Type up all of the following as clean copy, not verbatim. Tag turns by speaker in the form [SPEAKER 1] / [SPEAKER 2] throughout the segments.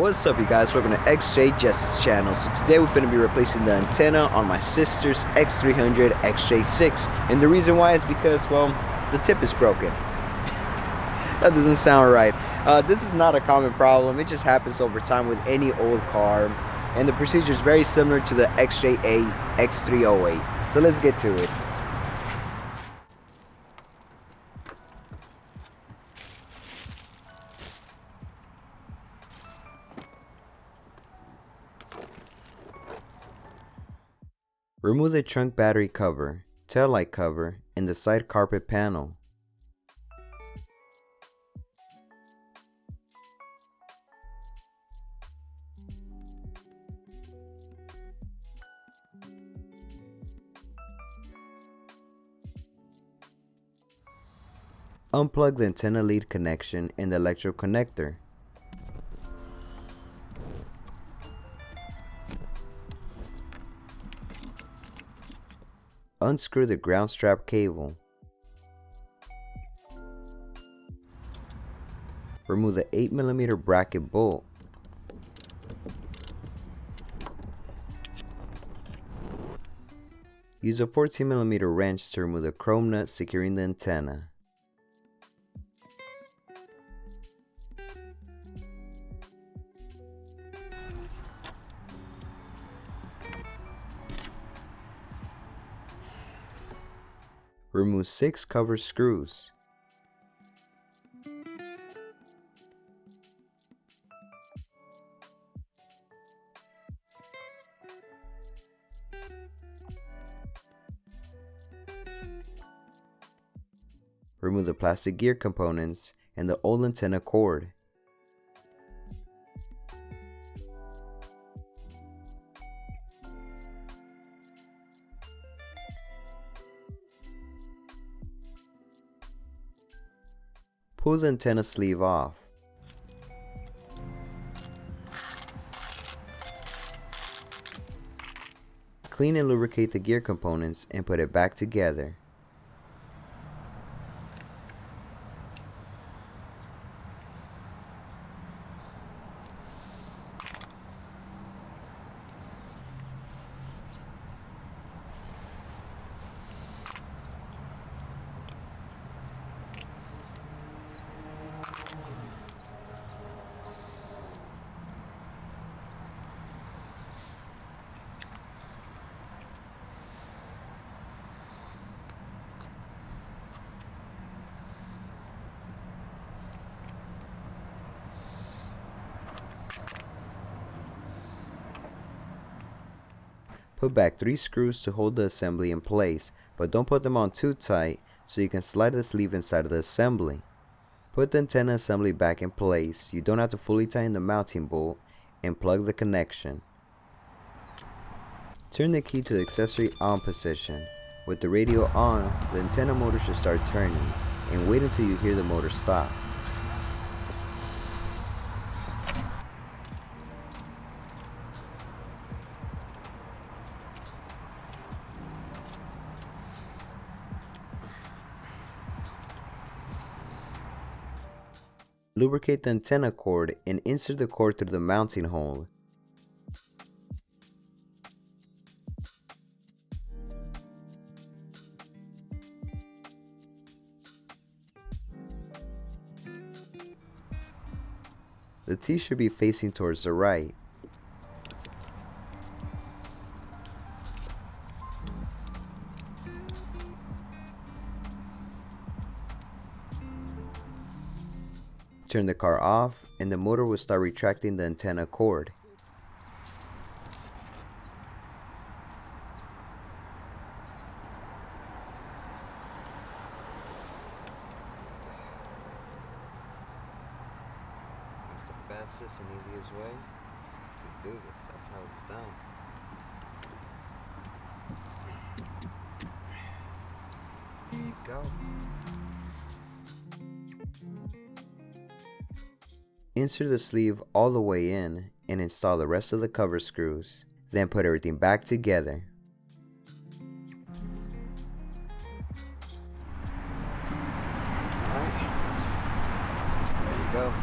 [SPEAKER 1] What's up, you guys? Welcome to XJ6 channel. So today we're going to be replacing the antenna on my sister's X300 XJ6, and the reason why is because, well, the tip is broken. That doesn't sound right. This is not a common problem. It just happens over time with any old car, and the procedure is very similar to the XJ8 X308. So let's get to it. Remove the trunk battery cover, taillight cover, and the side carpet panel. Unplug the antenna lead connection and the electrical connector. Unscrew the ground strap cable. Remove the 8mm bracket bolt. Use a 14mm wrench to remove the chrome nut securing the antenna. Remove 6 cover screws. Remove the plastic gear components and the old antenna cord. Pull the antenna sleeve off. Clean and lubricate the gear components and put it back together. Put back 3 screws to hold the assembly in place, but don't put them on too tight so you can slide the sleeve inside of the assembly. Put the antenna assembly back in place. You don't have to fully tighten the mounting bolt, and plug the connection. Turn the key to the accessory on position. With the radio on, the antenna motor should start turning, and wait until you hear the motor stop. Lubricate the antenna cord and insert the cord through the mounting hole. The T should be facing towards the right. Turn the car off and the motor will start retracting the antenna cord.
[SPEAKER 2] That's the fastest and easiest way to do this. That's how it's done. There you go.
[SPEAKER 1] Insert the sleeve all the way in and install the rest of the cover screws. Then put everything back together.
[SPEAKER 2] Alright. There you go.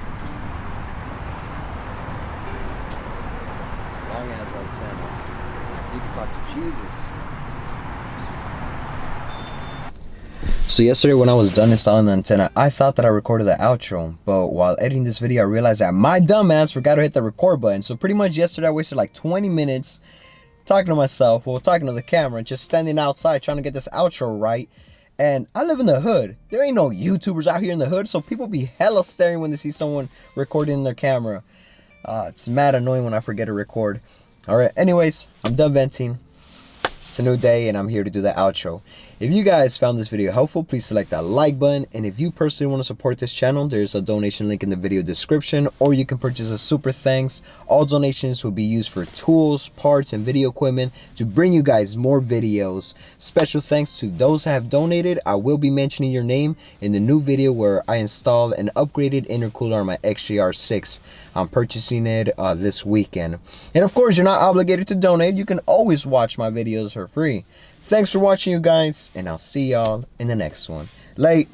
[SPEAKER 2] antenna. You can talk to Jesus.
[SPEAKER 1] So yesterday when I was done installing the antenna, I thought that I recorded the outro, but while editing this video I realized that my dumbass forgot to hit the record button. So pretty much yesterday I wasted like 20 minutes talking to myself, well, talking to the camera, just standing outside trying to get this outro right. And I live in the hood. There ain't no YouTubers out here in the hood, so people be hella staring when they see someone recording their camera. It's mad annoying when I forget to record. Alright, anyways, I'm done venting. It's a new day and I'm here to do the outro. If you guys found this video helpful, please select that like button. And if you personally want to support this channel, there's a donation link in the video description, or you can purchase a super thanks. All donations will be used for tools, parts, and video equipment to bring you guys more videos. Special thanks to those who have donated. I will be mentioning your name in the new video where I installed an upgraded intercooler on my XJ6. I'm purchasing it this weekend. And of course, you're not obligated to donate. You can always watch my videos for free. Thanks for watching, you guys, and I'll see y'all in the next one. Late.